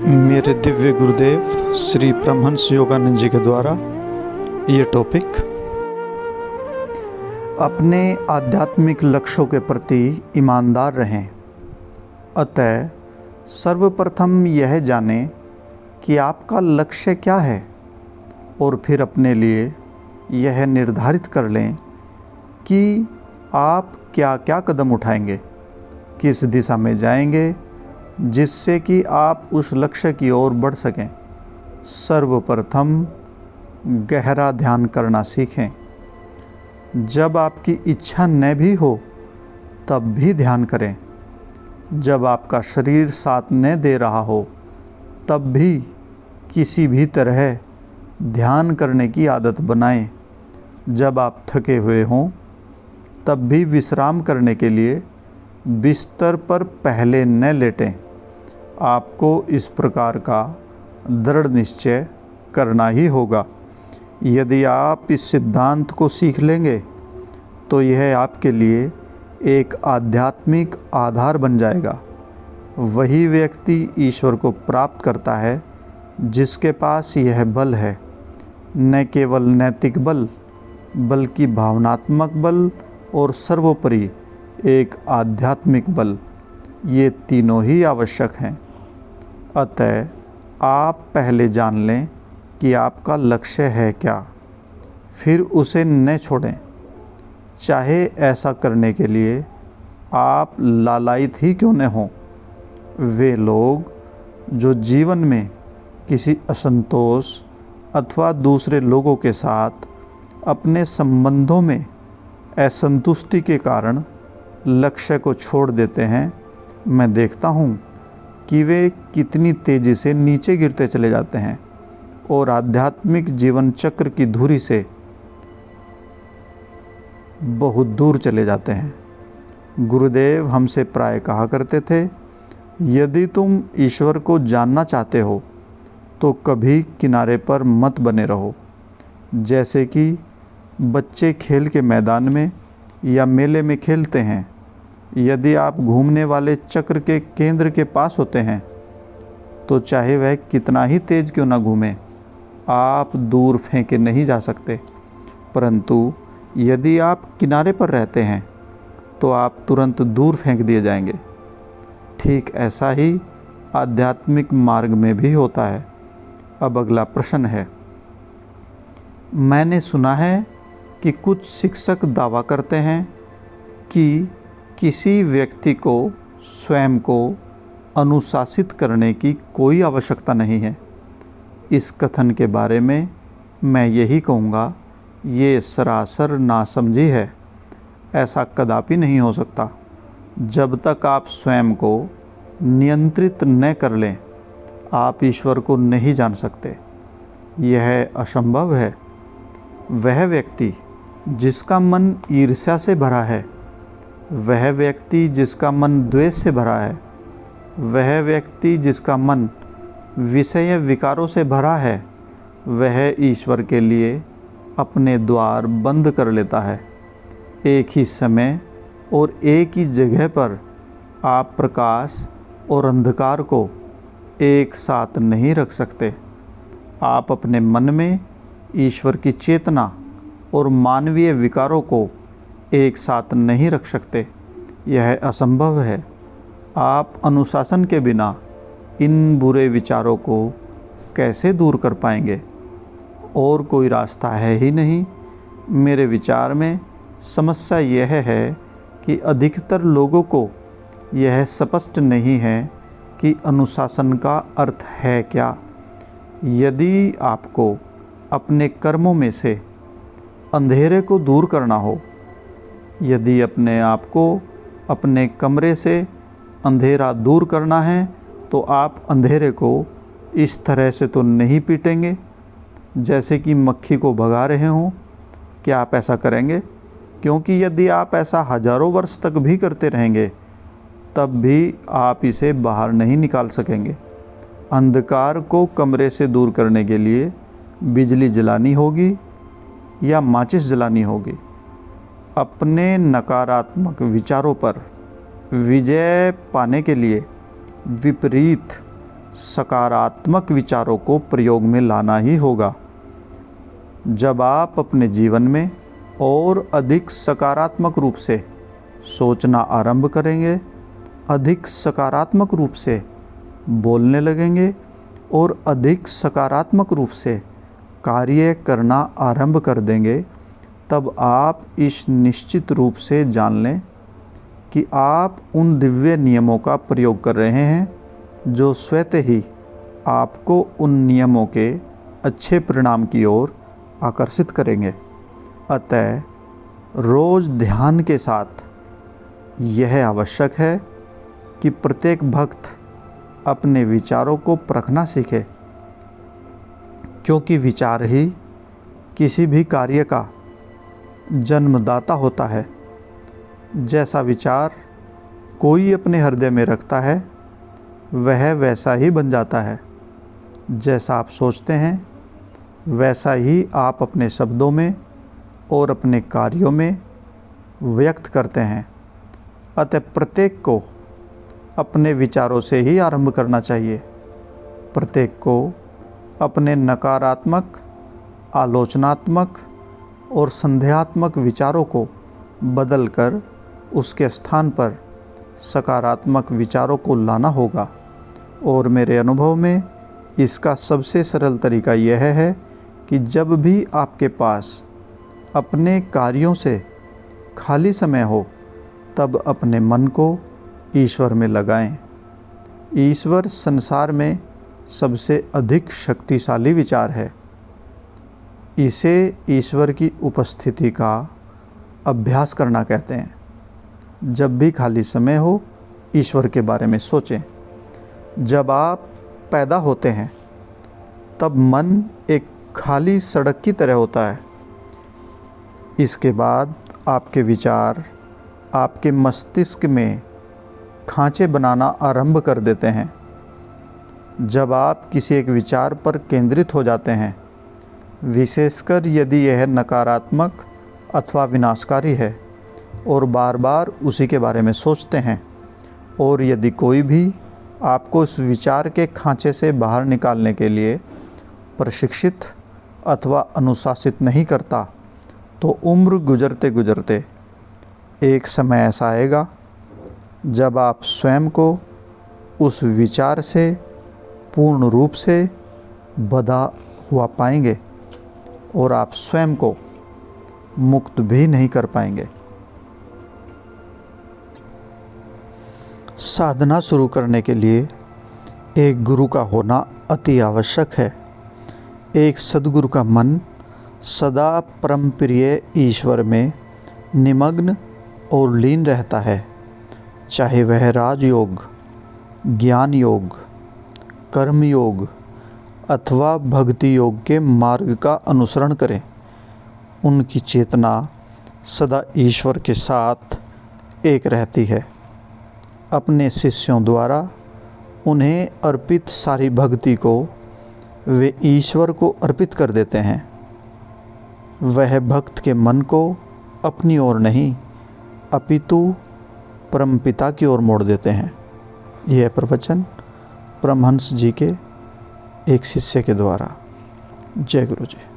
मेरे दिव्य गुरुदेव श्री परमहंस योगानंद जी के द्वारा ये टॉपिक, अपने आध्यात्मिक लक्ष्यों के प्रति ईमानदार रहें। अतः सर्वप्रथम यह जानें कि आपका लक्ष्य क्या है और फिर अपने लिए यह निर्धारित कर लें कि आप क्या क्या कदम उठाएंगे, किस दिशा में जाएंगे, जिससे कि आप उस लक्ष्य की ओर बढ़ सकें। सर्वप्रथम गहरा ध्यान करना सीखें। जब आपकी इच्छा न भी हो तब भी ध्यान करें। जब आपका शरीर साथ न दे रहा हो तब भी किसी भी तरह ध्यान करने की आदत बनाएं। जब आप थके हुए हों तब भी विश्राम करने के लिए बिस्तर पर पहले न लेटें। आपको इस प्रकार का दृढ़ निश्चय करना ही होगा। यदि आप इस सिद्धांत को सीख लेंगे तो यह आपके लिए एक आध्यात्मिक आधार बन जाएगा। वही व्यक्ति ईश्वर को प्राप्त करता है जिसके पास यह बल है, न केवल नैतिक बल बल्कि भावनात्मक बल और सर्वोपरि एक आध्यात्मिक बल। ये तीनों ही आवश्यक हैं। अतः आप पहले जान लें कि आपका लक्ष्य है क्या, फिर उसे न छोड़ें। चाहे ऐसा करने के लिए आप लालायित ही क्यों न हों। वे लोग जो जीवन में किसी असंतोष अथवा दूसरे लोगों के साथ अपने संबंधों में असंतुष्टि के कारण लक्ष्य को छोड़ देते हैं, मैं देखता हूँ कि वे कितनी तेज़ी से नीचे गिरते चले जाते हैं और आध्यात्मिक जीवन चक्र की धुरी से बहुत दूर चले जाते हैं। गुरुदेव हमसे प्राय कहा करते थे, यदि तुम ईश्वर को जानना चाहते हो तो कभी किनारे पर मत बने रहो। जैसे कि बच्चे खेल के मैदान में या मेले में खेलते हैं, यदि आप घूमने वाले चक्र के केंद्र के पास होते हैं तो चाहे वह कितना ही तेज क्यों ना घूमे, आप दूर फेंके नहीं जा सकते। परंतु यदि आप किनारे पर रहते हैं तो आप तुरंत दूर फेंक दिए जाएंगे। ठीक ऐसा ही आध्यात्मिक मार्ग में भी होता है। अब अगला प्रश्न है, मैंने सुना है कि कुछ शिक्षक दावा करते हैं कि किसी व्यक्ति को स्वयं को अनुशासित करने की कोई आवश्यकता नहीं है। इस कथन के बारे में मैं यही कहूँगा, ये सरासर नासमझी है। ऐसा कदापि नहीं हो सकता। जब तक आप स्वयं को नियंत्रित न कर लें, आप ईश्वर को नहीं जान सकते। यह असंभव है। वह व्यक्ति जिसका मन ईर्ष्या से भरा है, वह व्यक्ति जिसका मन द्वेष से भरा है, वह व्यक्ति जिसका मन विषय विकारों से भरा है, वह ईश्वर के लिए अपने द्वार बंद कर लेता है। एक ही समय और एक ही जगह पर आप प्रकाश और अंधकार को एक साथ नहीं रख सकते। आप अपने मन में ईश्वर की चेतना और मानवीय विकारों को एक साथ नहीं रख सकते। यह असंभव है। आप अनुशासन के बिना इन बुरे विचारों को कैसे दूर कर पाएंगे? और कोई रास्ता है ही नहीं। मेरे विचार में समस्या यह है कि अधिकतर लोगों को यह स्पष्ट नहीं है कि अनुशासन का अर्थ है क्या। यदि आपको अपने कर्मों में से अंधेरे को दूर करना हो, यदि अपने आप को अपने कमरे से अंधेरा दूर करना है, तो आप अंधेरे को इस तरह से तो नहीं पीटेंगे जैसे कि मक्खी को भगा रहे हों। क्या आप ऐसा करेंगे? क्योंकि यदि आप ऐसा हजारों वर्ष तक भी करते रहेंगे तब भी आप इसे बाहर नहीं निकाल सकेंगे। अंधकार को कमरे से दूर करने के लिए बिजली जलानी होगी या माचिस जलानी होगी। अपने नकारात्मक विचारों पर विजय पाने के लिए विपरीत सकारात्मक विचारों को प्रयोग में लाना ही होगा। जब आप अपने जीवन में और अधिक सकारात्मक रूप से सोचना आरंभ करेंगे, अधिक सकारात्मक रूप से बोलने लगेंगे और अधिक सकारात्मक रूप से कार्य करना आरंभ कर देंगे, तब आप इस निश्चित रूप से जान लें कि आप उन दिव्य नियमों का प्रयोग कर रहे हैं जो स्वतः ही आपको उन नियमों के अच्छे परिणाम की ओर आकर्षित करेंगे। अतः रोज़ ध्यान के साथ यह आवश्यक है कि प्रत्येक भक्त अपने विचारों को परखना सीखे, क्योंकि विचार ही किसी भी कार्य का जन्मदाता होता है। जैसा विचार कोई अपने हृदय में रखता है वह वैसा ही बन जाता है। जैसा आप सोचते हैं वैसा ही आप अपने शब्दों में और अपने कार्यों में व्यक्त करते हैं। अतः प्रत्येक को अपने विचारों से ही आरंभ करना चाहिए। प्रत्येक को अपने नकारात्मक, आलोचनात्मक और संदेहात्मक विचारों को बदलकर उसके स्थान पर सकारात्मक विचारों को लाना होगा। और मेरे अनुभव में इसका सबसे सरल तरीका यह है कि जब भी आपके पास अपने कार्यों से खाली समय हो, तब अपने मन को ईश्वर में लगाएं। ईश्वर संसार में सबसे अधिक शक्तिशाली विचार है। इसे ईश्वर की उपस्थिति का अभ्यास करना कहते हैं। जब भी खाली समय हो, ईश्वर के बारे में सोचें। जब आप पैदा होते हैं तब मन एक खाली सड़क की तरह होता है। इसके बाद आपके विचार आपके मस्तिष्क में खांचे बनाना आरंभ कर देते हैं। जब आप किसी एक विचार पर केंद्रित हो जाते हैं, विशेषकर यदि यह नकारात्मक अथवा विनाशकारी है, और बार बार उसी के बारे में सोचते हैं, और यदि कोई भी आपको इस विचार के खांचे से बाहर निकालने के लिए प्रशिक्षित अथवा अनुशासित नहीं करता, तो उम्र गुजरते गुजरते एक समय ऐसा आएगा जब आप स्वयं को उस विचार से पूर्ण रूप से बंधा हुआ पाएंगे और आप स्वयं को मुक्त भी नहीं कर पाएंगे। साधना शुरू करने के लिए एक गुरु का होना अति आवश्यक है। एक सद्गुरु का मन सदा परम प्रिय ईश्वर में निमग्न और लीन रहता है, चाहे वह राजयोग, ज्ञान योग, कर्म योग अथवा भक्ति योग के मार्ग का अनुसरण करें। उनकी चेतना सदा ईश्वर के साथ एक रहती है। अपने शिष्यों द्वारा उन्हें अर्पित सारी भक्ति को वे ईश्वर को अर्पित कर देते हैं। वह भक्त के मन को अपनी ओर नहीं अपितु परमपिता की ओर मोड़ देते हैं। यह प्रवचन परमहंस जी के एक शिष्य के द्वारा। जय गुरु जी।